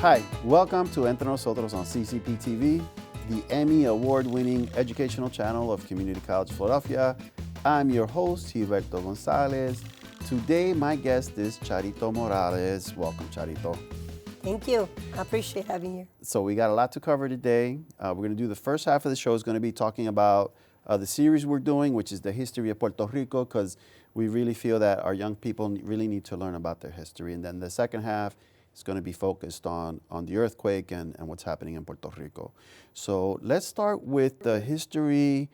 Hi, welcome to Entre, Nosotros on CCP TV, the Emmy Award-winning educational channel of Community College Philadelphia. I'm your host, Gilberto Gonzalez. Today, my guest is Charito Morales. Welcome, Charito. Thank you. I appreciate having you. So we got a lot to cover today. We're going to do the first half of the show is going to be talking about the series we're doing, which is the history of Puerto Rico, because we really feel that our young people really need to learn about their history. And then the second half is going to be focused on the earthquake and what's happening in Puerto Rico. So let's start with the history,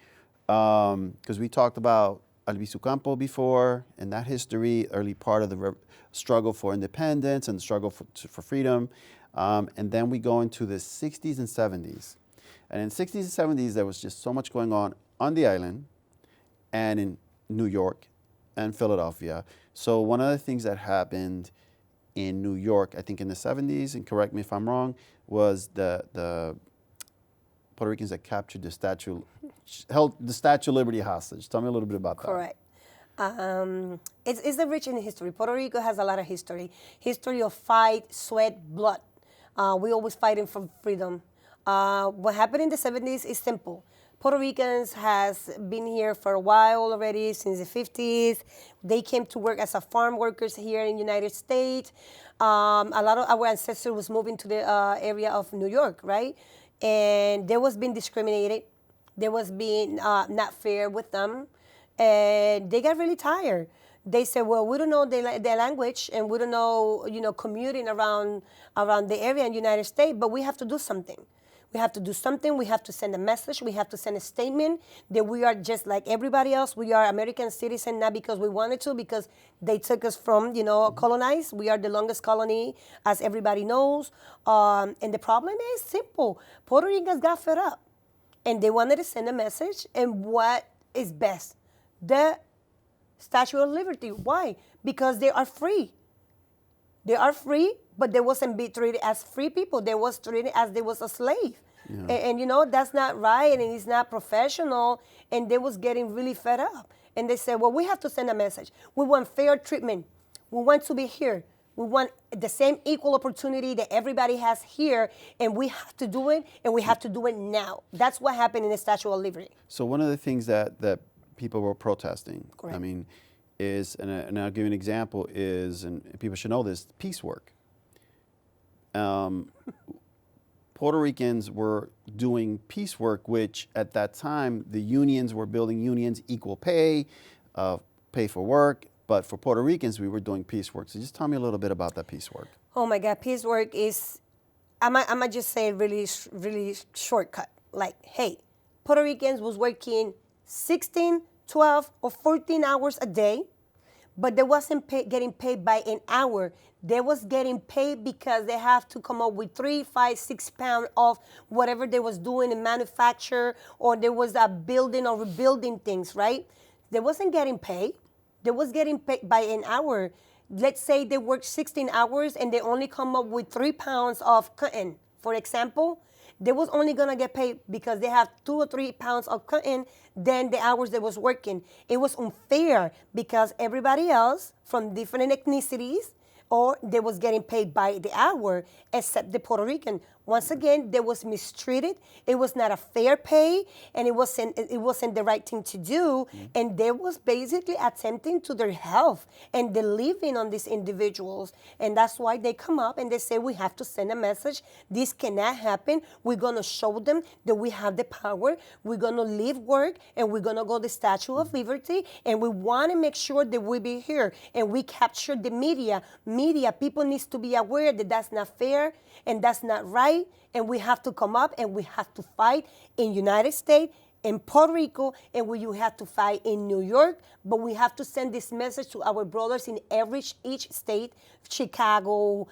because we talked about Albizu Campo before, and that history, early part of the struggle for independence and the struggle for freedom. And then we go into the 60s and 70s. And in the 60s and 70s, there was just so much going on the island and in New York and Philadelphia. So one of the things that happened in New York, I think in the 70s, and correct me if I'm wrong, was the Puerto Ricans that captured held the Statue of Liberty hostage. Tell me a little bit about that. Correct. It's rich in history. Puerto Rico has a lot of history. History of fight, sweat, blood. We always fighting for freedom. What happened in the 70s is simple. Puerto Ricans has been here for a while already, since the 50s. They came to work as a farm workers here in the United States. A lot of our ancestors was moving to the area of New York, right? And they was being discriminated. There was being not fair with them. And they got really tired. They said, well, we don't know their language, and we don't know, commuting around the area in the United States, but we have to do something. We have to do something. We have to send a message. We have to send a statement that we are just like everybody else. We are American citizens, not because we wanted to, because they took us from, colonized. We are the longest colony, as everybody knows. And the problem is simple. Puerto Ricans got fed up, and they wanted to send a message. And what is best? The Statue of Liberty. Why? Because they are free. They are free, but they wasn't be treated as free people. They was treated as they was a slave. Yeah. And that's not right, and it's not professional, and they was getting really fed up. And they said, well, we have to send a message. We want fair treatment. We want to be here. We want the same equal opportunity that everybody has here, and we have to do it, and we have to do it now. That's what happened in the Statue of Liberty. So one of the things that people were protesting, correct, I mean, is, and I'll give you an example, is, and people should know this, piecework. Puerto Ricans were doing piecework, which at that time, the unions were building unions, equal pay, pay for work. But for Puerto Ricans, we were doing piecework. So just tell me a little bit about that piecework. Oh my God, piecework is, I might just say really, really shortcut. Like, hey, Puerto Ricans was working 16, 12, or 14 hours a day, but they wasn't getting paid by an hour. They was getting paid because they have to come up with 3, 5, 6 pounds of whatever they was doing in manufacture, or there was a building or rebuilding things, right? They wasn't getting paid. They was getting paid by an hour. Let's say they work 16 hours and they only come up with 3 pounds of cotton, for example. They was only gonna get paid because they have 2 or 3 pounds of cotton than the hours they was working. It was unfair because everybody else from different ethnicities, or they was getting paid by the hour, except the Puerto Rican. Once again, they was mistreated. It was not a fair pay, and it wasn't the right thing to do. Mm-hmm. And they was basically attempting to their health and the living on these individuals. And that's why they come up and they say, we have to send a message. This cannot happen. We're gonna show them that we have the power. We're gonna leave work, and we're gonna go to the Statue of Liberty, and we wanna make sure that we be here. And we capture the media. People needs to be aware that that's not fair and that's not right. And we have to come up and we have to fight in United States, in Puerto Rico, and you have to fight in New York. But we have to send this message to our brothers in each state: Chicago,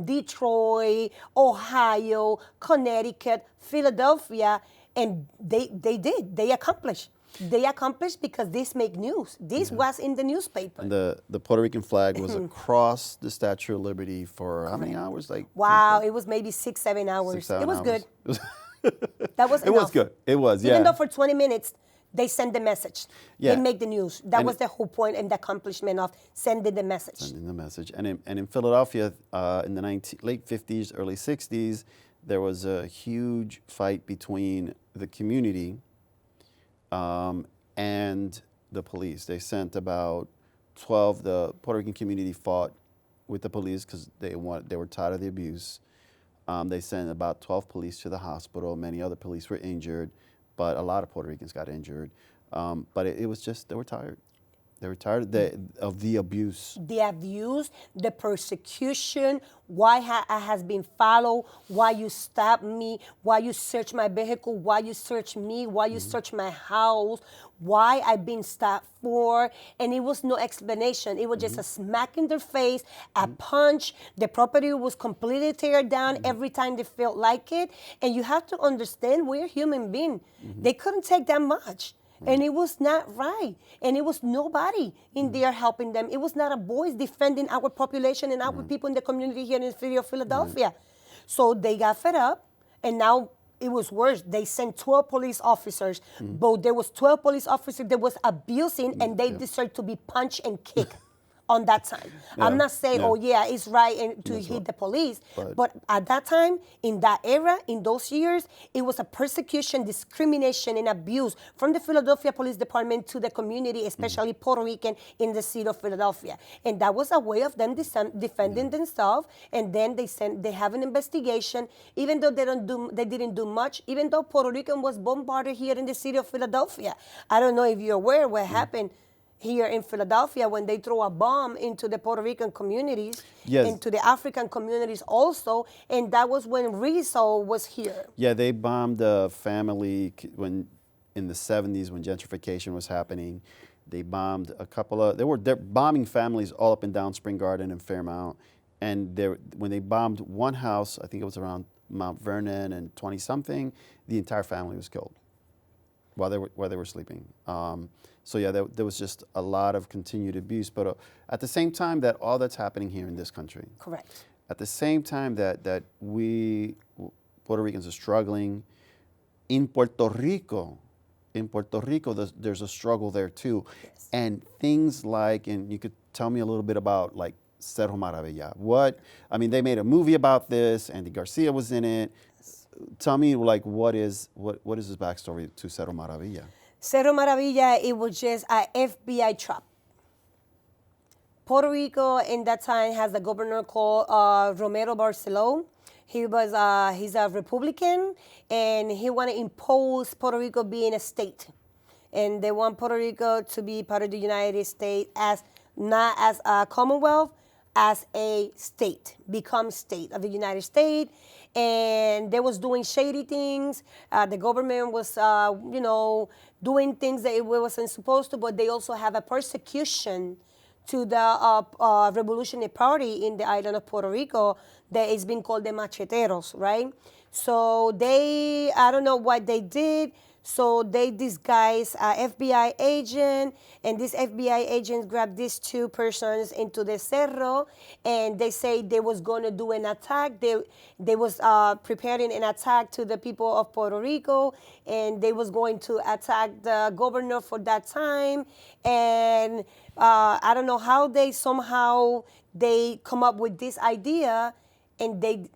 Detroit, Ohio, Connecticut, Philadelphia. And they did. They accomplished. They accomplished because this make news. This was in the newspaper. And the Puerto Rican flag was across the Statue of Liberty for how many hours? Wow, it was maybe 6, 7 hours. 6, 7 it was hours. Good. That was enough. It was good. It was, yeah. Even though for 20 minutes, they send the message. Yeah. They make the news. That And was the whole point and the accomplishment of sending the message. Sending the message. And in Philadelphia, in the late 50s, early 60s, there was a huge fight between the community and the police. They sent about 12. The Puerto Rican community fought with the police because they were tired of the abuse. They sent about 12 police to the hospital. Many other police were injured, but a lot of Puerto Ricans got injured. But it was just, they were tired. They were tired of the abuse. The abuse, the persecution, why I has been followed, why you stopped me, why you search my vehicle, why you search me, why you search my house, why I've been stopped for, and it was no explanation. It was just a smack in their face, a punch. The property was completely teared down every time they felt like it. And you have to understand, we're human beings. They couldn't take that much. And it was not right. And it was nobody in there helping them. It was not a voice defending our population and our people in the community here in the city of Philadelphia. So they got fed up, and now it was worse. They sent 12 police officers, but there was 12 police officers that was abusing, and they deserved to be punched and kicked. On that time. I'm not saying, oh yeah, it's right and to hit the police, but at that time, in that era, in those years, it was a persecution, discrimination, and abuse from the Philadelphia Police Department to the community, especially Puerto Rican in the city of Philadelphia. And that was a way of them defending themselves. And then they have an investigation, even though they didn't do much, even though Puerto Rican was bombarded here in the city of Philadelphia. I don't know if you're aware what happened here in Philadelphia when they throw a bomb into the Puerto Rican communities, into the African communities also, and that was when Rico was here. Yeah, they bombed a family in the 70s when gentrification was happening. They bombed a couple of, they're bombing families all up and down Spring Garden and Fairmount. And when they bombed one house, I think it was around Mount Vernon and 20-something, the entire family was killed while they were sleeping. So yeah, there was just a lot of continued abuse. But at the same time that all that's happening here in this country, correct. At the same time that we Puerto Ricans are struggling, in Puerto Rico, there's a struggle there too. Yes. And things like, and you could tell me a little bit about like Cerro Maravilla. They made a movie about this. Andy Garcia was in it. Yes. Tell me, like, what is his backstory to Cerro Maravilla? Cerro Maravilla, it was just a FBI trap. Puerto Rico in that time has a governor called Romero Barceló. He's a Republican, and he want to impose Puerto Rico being a state. And they want Puerto Rico to be part of the United States not as a Commonwealth, as a state, become state of the United States. And they was doing shady things. The government was, doing things that it wasn't supposed to, but they also have a persecution to the Revolutionary Party in the island of Puerto Rico that is being called the Macheteros, right? So I don't know what they did. So they disguised an FBI agent, and this FBI agent grabbed these two persons into the Cerro, and they say they was going to do an attack. They was preparing an attack to the people of Puerto Rico, and they was going to attack the governor for that time. And I don't know how they come up with this idea, and they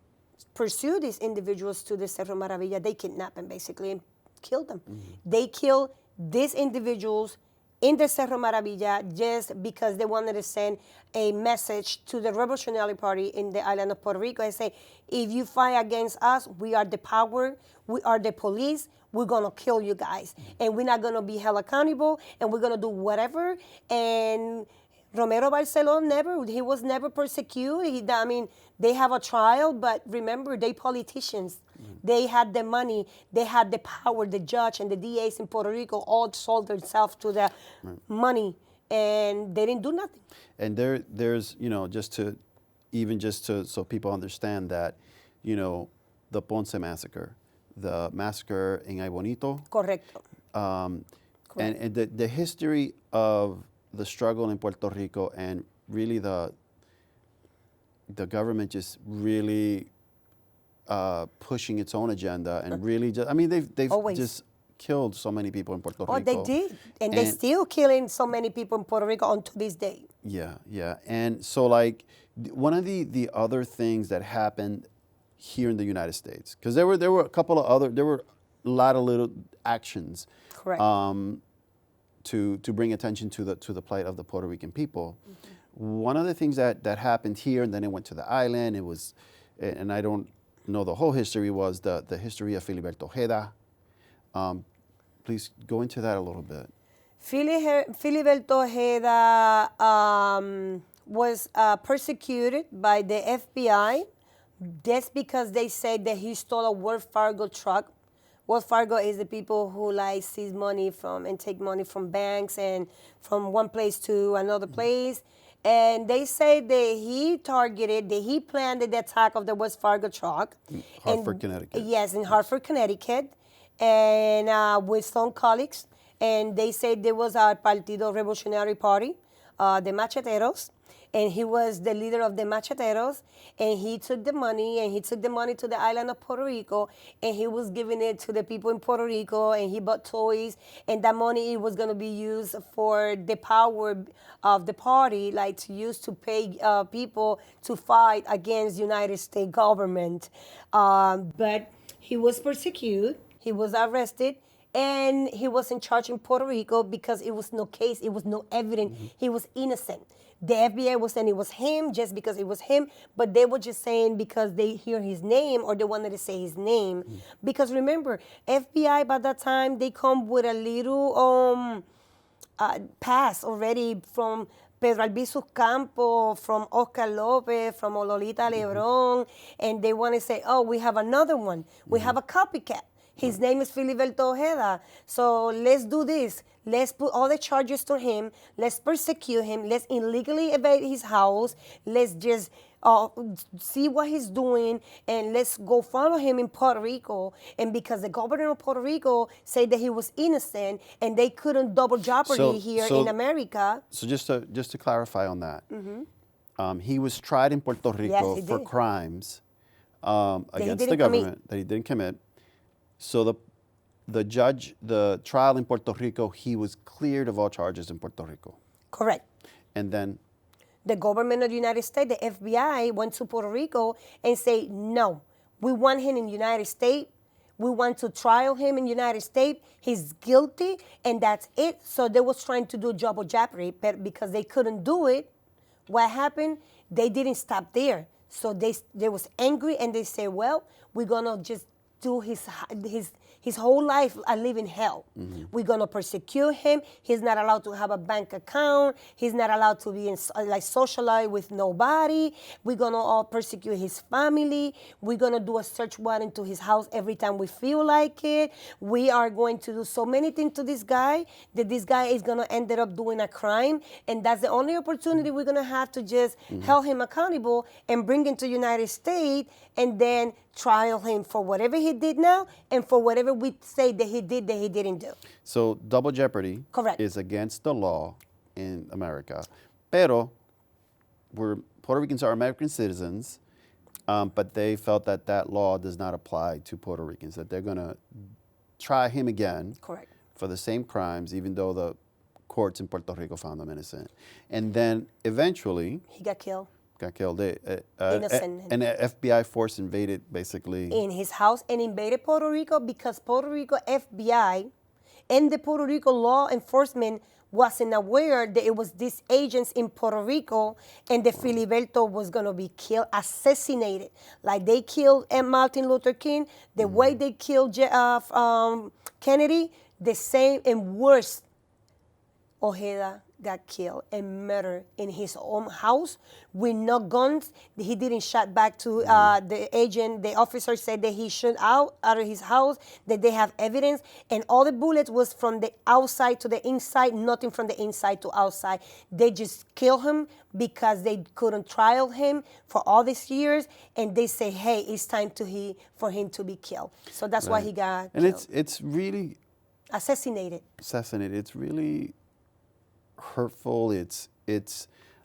pursue these individuals to the Cerro Maravilla. They kidnap them, basically, and killed them. They killed these individuals in the Cerro Maravilla just because they wanted to send a message to the Revolutionary Party in the island of Puerto Rico and say, if you fight against us, we are the power, we are the police, we're going to kill you guys. And we're not going to be held accountable, and we're going to do whatever. And Romero Barceló he was never persecuted. They have a trial, but remember, they politicians. They had the money, they had the power, the judge and the DAs in Puerto Rico all sold themselves to the money, and they didn't do nothing. And there's, so people understand that, the Ponce massacre, the massacre in Ay Bonito. Correcto. Correct. And the history of the struggle in Puerto Rico, and really the government just really pushing its own agenda, and really they've Always. just killed so many people in Puerto Rico. Oh, they did. And they still killing so many people in Puerto Rico until this day. Yeah. And so, like, one of the other things that happened here in the United States, because there were a couple of other, there were a lot of little actions. Correct. To bring attention to the plight of the Puerto Rican people. One of the things that happened here, and then it went to the island, it was, and I don't know the whole history, was the history of Filiberto Ojeda. Please go into that a little bit. Filiberto Ojeda was persecuted by the FBI just because they said that he stole a Wells Fargo truck. Wells Fargo is the people who like seize money from and take money from banks and from one place to another place. And they say that he planned the attack of the Wells Fargo truck. Hartford, Connecticut. Yes, in Hartford, Connecticut, and with some colleagues. And they said there was a Partido Revolutionary Party, the Macheteros, and he was the leader of the Macheteros, and he took the money to the island of Puerto Rico, and he was giving it to the people in Puerto Rico, and he bought toys, and that money was going to be used for the power of the party, like to use to pay people to fight against United States government. But he was persecuted, he was arrested, and he was in charge in Puerto Rico because it was no case, it was no evidence, he was innocent. The FBI was saying it was him just because it was him, but they were just saying because they hear his name or they wanted to say his name. Because remember, FBI by that time, they come with a little pass already from Pedro Albizu Campo, from Oscar Lopez, from Ololita Lebron, and they want to say, oh, we have another one. We have a copycat. His name is Filiberto Ojeda. So let's do this. Let's put all the charges to him. Let's persecute him. Let's illegally evade his house. Let's just see what he's doing, and let's go follow him in Puerto Rico. And because the governor of Puerto Rico said that he was innocent, and they couldn't double jeopardy here in America. So just to clarify on that, he was tried in Puerto Rico for crimes against the government that he didn't commit. So the trial in Puerto Rico, he was cleared of all charges in Puerto Rico. Correct. And then the government of the United States, the FBI, went to Puerto Rico and said, no, we want him in the United States. We want to trial him in the United States. He's guilty, and that's it. So they was trying to do double jeopardy, but because they couldn't do it, what happened? They didn't stop there. So they was angry, and they said, well, we're going to just do his whole life live in hell. We're going to persecute him. He's not allowed to have a bank account. He's not allowed to be socialize with nobody. We're going to persecute his family. We're going to do a search warrant to his house every time we feel like it. We are going to do so many things to this guy that this guy is going to end up doing a crime. And that's the only opportunity we're going to have to just hold him accountable and bring him to the United States and then trial him for whatever he did now and for whatever we say that he did that he didn't do. So double jeopardy is against the law in America. Pero Puerto Ricans are American citizens, but they felt that law does not apply to Puerto Ricans, that they're going to try him again for the same crimes, even though the courts in Puerto Rico found him innocent. And then eventually he got killed. Innocent. And the FBI force invaded, basically. In his house and invaded Puerto Rico because Puerto Rico FBI and the Puerto Rico law enforcement wasn't aware that it was these agents in Puerto Rico and that Filiberto was going to be killed, assassinated. Like they killed Martin Luther King, the way they killed Kennedy, the same and worse. Ojeda got killed and murdered in his own house with no guns. He didn't shoot back to the agent. The officer said that he shot out of his house, that they have evidence, and all the bullets was from the outside to the inside, nothing from the inside to outside. They just killed him because they couldn't trial him for all these years, and they say, hey, it's time for him to be killed. So that's why he got killed. And it's really assassinated. It's really hurtful. It's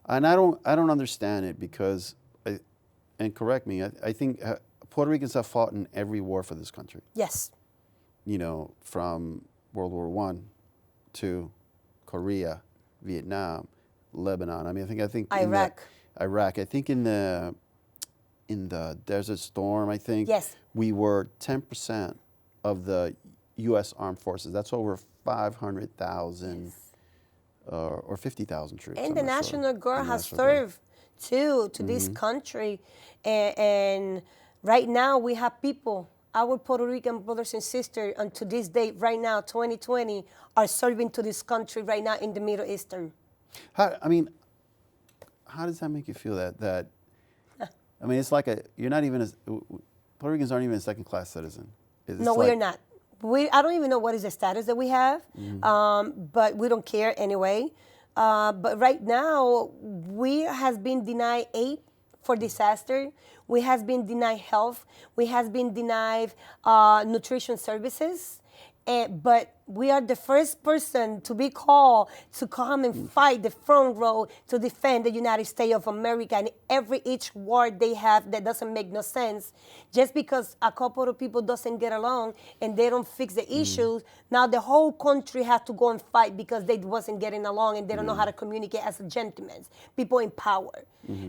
and I don't understand it because and correct me, I think Puerto Ricans have fought in every war for this country. Yes. from World War One to Korea, Vietnam, Lebanon. I mean, I think Iraq. Iraq. I think in the Desert Storm, I think Yes. we were 10% of the U.S. Armed Forces. That's over 500,000 or 50,000 troops. And I'm the not sure. National Guard And the has National Guard. served too to this country, and right now we have people, our Puerto Rican brothers and sisters, and to this day, right now, 2020, are serving to this country right now in the Middle Eastern. How does that make you feel? That I mean, it's like you're not even Puerto Ricans aren't even a second-class citizen. No, we are not. I don't even know what is the status that we have, but we don't care anyway. But right now, we has been denied aid for disaster. We has been denied health. We has been denied nutrition services. But we are the first person to be called to come and fight the front row to defend the United States of America, and each war they have that doesn't make no sense. Just because a couple of people doesn't get along and they don't fix the issues, now the whole country has to go and fight because they wasn't getting along and they don't know how to communicate as gentlemen, people in power.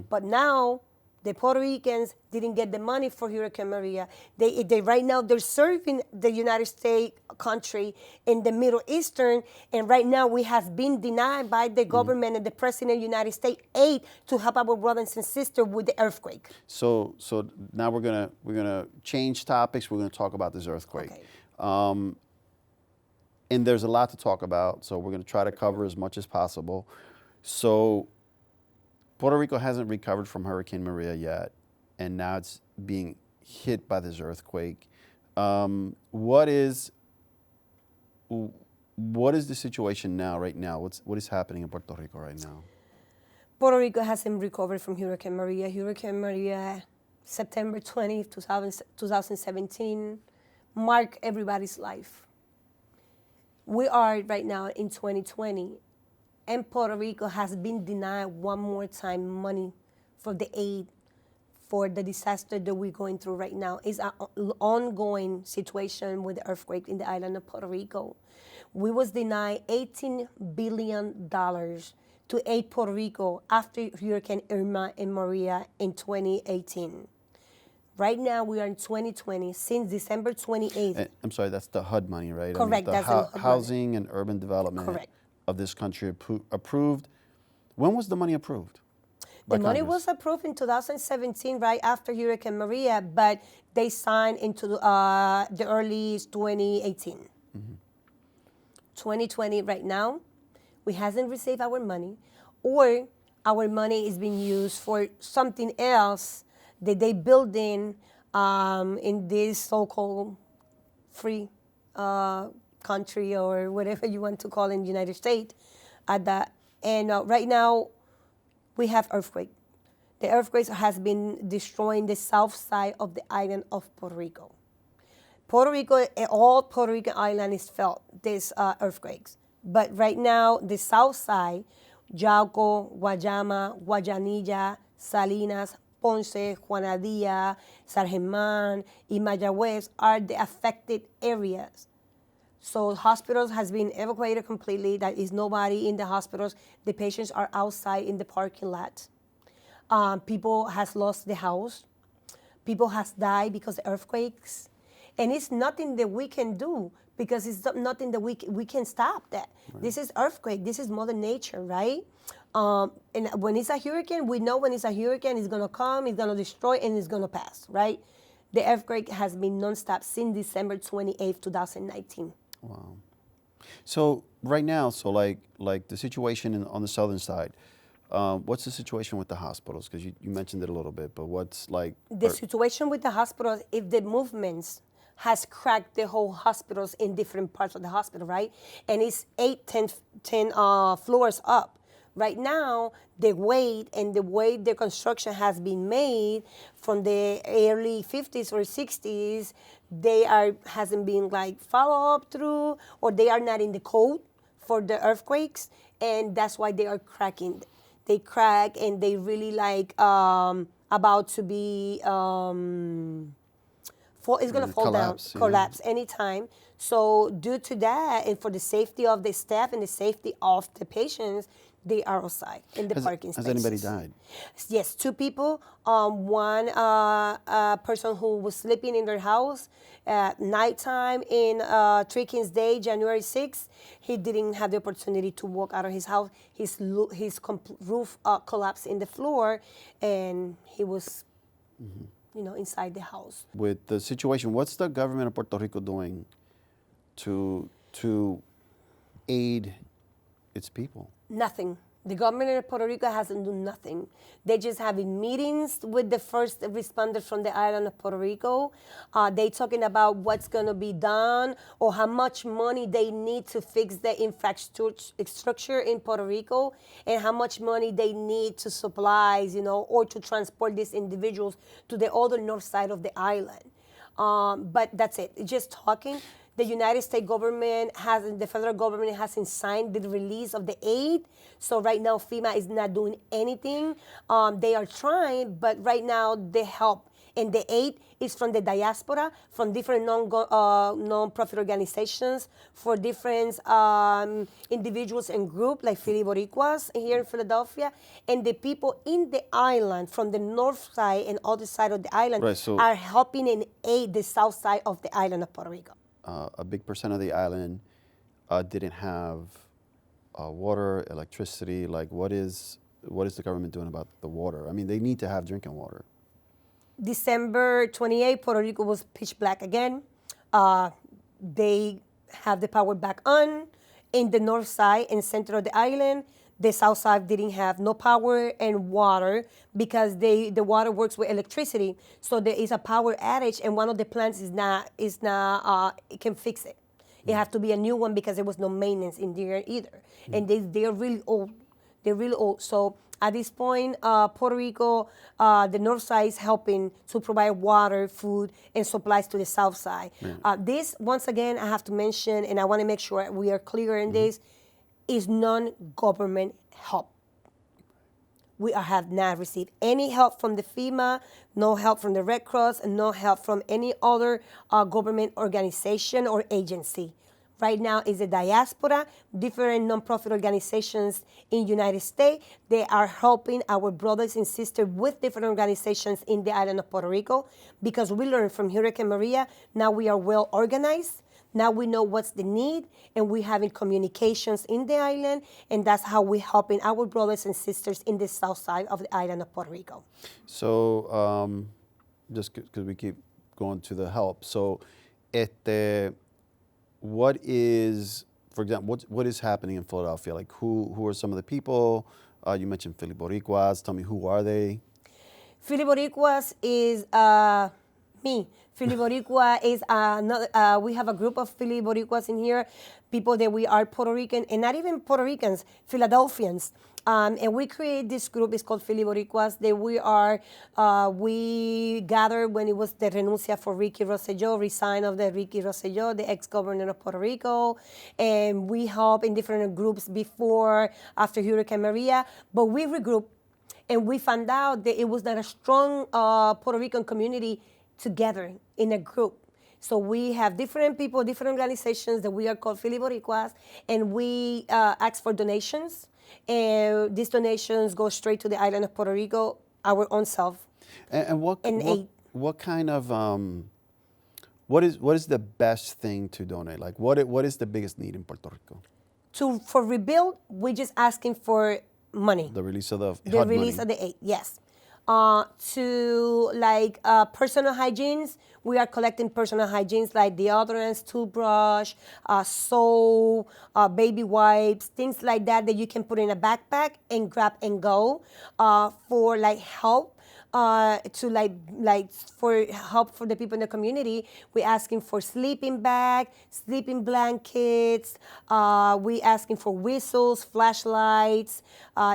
But now the Puerto Ricans didn't get the money for Hurricane Maria. They right now they're serving the United States country in the Middle Eastern, and right now we have been denied by the government and the President of the United States aid to help our brothers and sisters with the earthquake. So now we're gonna change topics. We're gonna talk about this earthquake. Okay. And there's a lot to talk about, so we're gonna try to cover as much as possible. So Puerto Rico hasn't recovered from Hurricane Maria yet, and now it's being hit by this earthquake. What is the situation now, right now? What is happening in Puerto Rico right now? Puerto Rico hasn't recovered from Hurricane Maria. Hurricane Maria, September 20th, 2017, marked everybody's life. We are right now in 2020, and Puerto Rico has been denied one more time money for the aid for the disaster that we're going through right now. It's an ongoing situation with the earthquake in the island of Puerto Rico. We was denied $18 billion to aid Puerto Rico after Hurricane Irma and Maria in 2018. Right now, we are in 2020, since December 28th. I'm sorry, that's the HUD money, right? Correct, I mean, that's the HUD money. Housing and Urban Development Correct. of this country approved. When was the money approved? The by money Congress? was approved in 2017, right after Hurricane Maria, but they signed into the early 2018. 2020, right now, we hasn't received our money, or our money is being used for something else that they build in this so-called free country, or whatever you want to call it in the United States. And right now, we have earthquake. The earthquake has been destroying the south side of the island of Puerto Rico. All Puerto Rican island is felt these earthquakes. But right now, the south side, Yauco, Guayama, Guayanilla, Salinas, Ponce, Juanadía, Sargemán, y Mayagüez are the affected areas. So hospitals has been evacuated completely. There is nobody in the hospitals. The patients are outside in the parking lot. People has lost the house. People has died because of earthquakes. And it's nothing that we can do, because it's nothing that we can stop that. Right. This is earthquake. This is Mother Nature, right? And when it's a hurricane, we know when it's a hurricane, it's going to come, it's going to destroy, and it's going to pass, right? The earthquake has been nonstop since December 28th, 2019. Wow. So right now, like the situation on the southern side, what's the situation with the hospitals? Because you mentioned it a little bit, but what's like... The situation with the hospitals, if the movements has cracked the whole hospitals in different parts of the hospital, right? And it's 10 floors up. Right now, the way the construction has been made from the early 50s or 60s, hasn't been like follow up through, or they are not in the code for the earthquakes, and that's why they are cracking. They crack, and they really like about to be It's going to fall collapse, down, yeah. collapse anytime. So due to that, and for the safety of the staff and the safety of the patients, they are outside in the parking Has spaces. anybody died? Yes, two people. One person who was sleeping in their house at nighttime in Three Kings Day, January 6th. He didn't have the opportunity to walk out of his house. His roof collapsed in the floor, and he was, inside the house. With the situation, what's the government of Puerto Rico doing to aid its people? Nothing. The government of Puerto Rico hasn't done nothing. They're just having meetings with the first responders from the island of Puerto Rico. They talking about what's going to be done or how much money they need to fix the infrastructure in Puerto Rico and how much money they need to supplies, or to transport these individuals to the other north side of the island. But that's it. It's just talking. The United States government the federal government hasn't signed the release of the aid. So right now, FEMA is not doing anything. They are trying, but right now the help and the aid is from the diaspora, from different non-profit organizations, for different individuals and groups like Philly Boricuas here in Philadelphia, and the people in the island from the north side and other side of the island are helping and aid the south side of the island of Puerto Rico. A big percent of the island didn't have water, electricity. Like, what is the government doing about the water? I mean, they need to have drinking water. December 28th, Puerto Rico was pitch black again. They have the power back on in the north side and center of the island. The south side didn't have no power and water because the water works with electricity. So there is a power outage, and one of the plants it can fix it. It has to be a new one because there was no maintenance in there either. And they're really old. They're really old. So at this point, Puerto Rico, the north side is helping to provide water, food, and supplies to the south side. This, once again, I have to mention, and I want to make sure we are clear in this, is non-government help. We have not received any help from the FEMA, no help from the Red Cross, and no help from any other government organization or agency. Right now is the diaspora, different nonprofit organizations in the United States. They are helping our brothers and sisters with different organizations in the island of Puerto Rico because we learned from Hurricane Maria. Now we are well organized. Now we know what's the need, and we're having communications in the island, and that's how we're helping our brothers and sisters in the south side of the island of Puerto Rico. So, just because we keep going to the help, so what is, for example, what is happening in Philadelphia? Like, who are some of the people? You mentioned Philly Boricuas. Tell me, who are they? Philly Boricuas is me. Philly Boricua is another, we have a group of Philly Boricuas in here, people that we are Puerto Rican, and not even Puerto Ricans, Philadelphians. And we create this group, it's called Philly Boricuas, that we gathered when it was the renuncia for Ricky Rosselló, resign of the Ricky Rosselló, the ex-governor of Puerto Rico. And we help in different groups before, after Hurricane Maria, but we regrouped and we found out that it was not a strong Puerto Rican community together in a group. So we have different people, different organizations that we are called Philly Boricuas, and we ask for donations. And these donations go straight to the island of Puerto Rico, our own self. And what kind of what is the best thing to donate? Like what is the biggest need in Puerto Rico? For rebuild, we're just asking for money. The release of the release of the aid, yes. To personal hygienes, we are collecting personal hygienes like deodorants, toothbrush, soap, baby wipes, things like that you can put in a backpack and grab and go for help. For help for the people in the community, we're asking for sleeping bag, sleeping blankets, we asking for whistles, flashlights,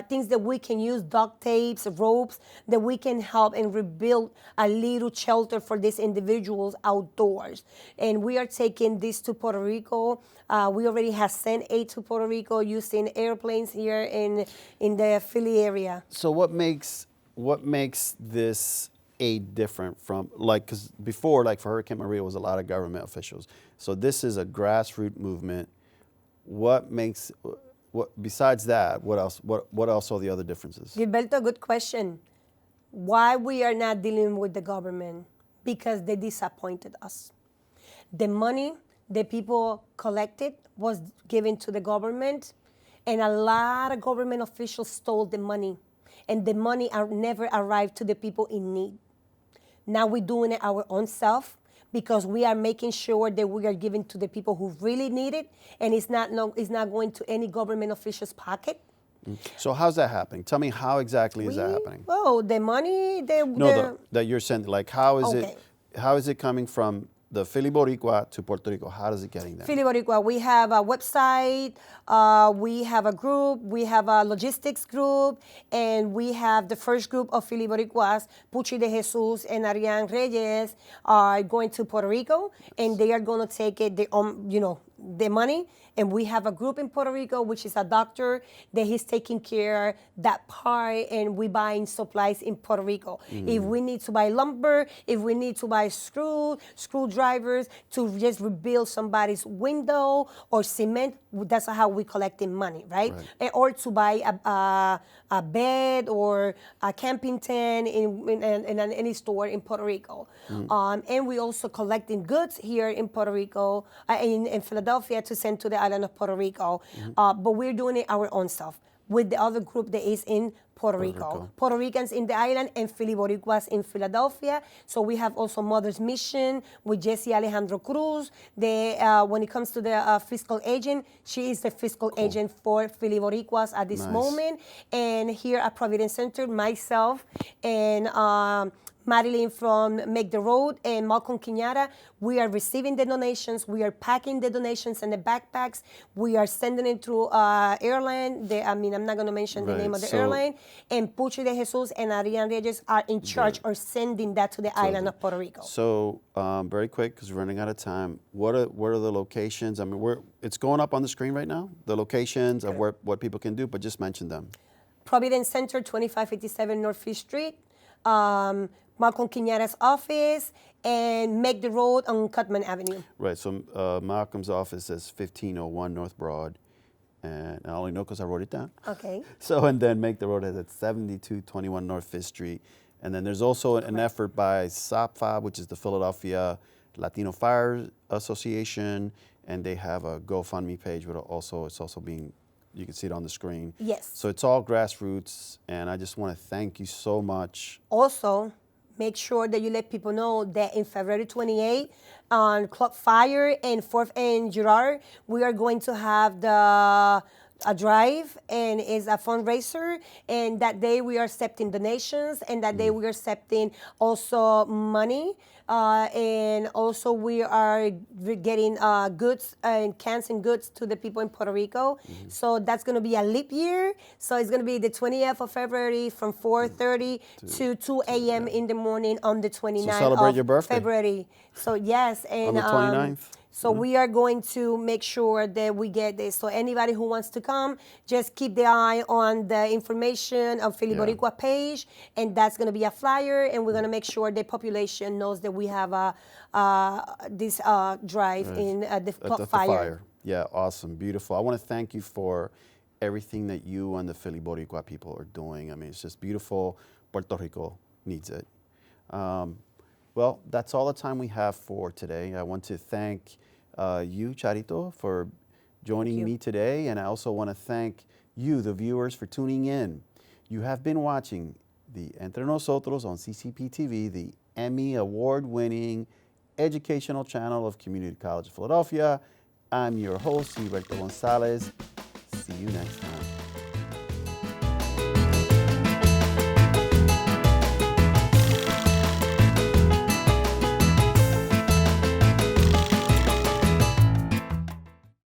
things that we can use, duct tapes, ropes, that we can help and rebuild a little shelter for these individuals outdoors. And we are taking this to Puerto Rico. We already have sent aid to Puerto Rico using airplanes here in the Philly area. So what makes this aid different from, like, because before, like for Hurricane Maria, was a lot of government officials. So this is a grassroots movement. What makes, what besides that, what else? What else are the other differences? Gilberto, good question. Why we are not dealing with the government? Because they disappointed us. The money the people collected was given to the government, and a lot of government officials stole the money, and the money never arrived to the people in need. Now we're doing it our own self because we are making sure that we are giving to the people who really need it, and it's not going to any government official's pocket. So how's that happening? Tell me how exactly is that happening? Oh, the money, That you're sending. Like how is Okay. how is it coming from the Philly Boricua to Puerto Rico? How is it getting there? Philly Boricua, we have a website, we have a group, we have a logistics group, and we have the first group of Philly Boricuas, Puchi de Jesus and Ariane Reyes, are going to Puerto Rico, and they are going to take it, the money. And we have a group in Puerto Rico, which is a doctor that he's taking care of that part, and we buying supplies in Puerto Rico. If we need to buy lumber, if we need to buy screwdrivers to just rebuild somebody's window or cement, that's how we collecting money, right? Or to buy a bed or a camping tent in any store in Puerto Rico. And we also collecting goods here in Puerto Rico, in Philadelphia, to send to the island of Puerto Rico. But we're doing it our own stuff with the other group that is in Puerto Rico. Puerto Ricans in the island and Philly Boricuas in Philadelphia. So we have also Mother's Mission with Jesse Alejandro Cruz. When it comes to the fiscal agent, she is the fiscal agent for Philly Boricuas at this moment. And here at Providence Center, myself and Marilyn from Make the Road and Malcolm Quiñara, we are receiving the donations. We are packing the donations in the backpacks. We are sending it through airline. I'm not going to mention the name of the airline. And Puchi de Jesus and Ariane Reyes are in charge of sending that to the island of Puerto Rico. So very quick, because we're running out of time. What are the locations? I mean, it's going up on the screen right now, the locations of what people can do, but just mention them. Providence Center, 2557 North Fifth Street. Malcolm Quiñara's office, and Make the Road on Cutman Avenue. Right, so Malcolm's office is 1501 North Broad, and I only know because I wrote it down. Okay. So, and then Make the Road is at 7221 North Fifth Street. And then there's also an effort by SAPFA, which is the Philadelphia Latino Fire Association, and they have a GoFundMe page, but it's also being, you can see it on the screen. Yes. So it's all grassroots, and I just want to thank you so much. Also, make sure that you let people know that in February 28th on Club Fire and 4th and Girard, we are going to have a drive, and it's a fundraiser, and that day we are accepting donations, and that day we are accepting also money, and also we are getting goods and cans and goods to the people in Puerto Rico. So that's going to be a leap year. So it's going to be the 20th of February from 4:30 to 2 a.m. in the morning on the 29th So celebrate of your birthday. February. So yes, and On the 29th? So we are going to make sure that we get this. So anybody who wants to come, just keep the eye on the information on Philly Boricua page, and that's going to be a flyer, and we're going to make sure the population knows that we have this drive in the Club Fire. Yeah, awesome, beautiful. I want to thank you for everything that you and the Philly Boricua people are doing. I mean, it's just beautiful. Puerto Rico needs it. Well, that's all the time we have for today. I want to thank you, Charito, for joining me today. And I also want to thank you, the viewers, for tuning in. You have been watching the Entre Nosotros on CCP TV, the Emmy award-winning educational channel of Community College of Philadelphia. I'm your host, Gilberto Gonzalez. See you next time.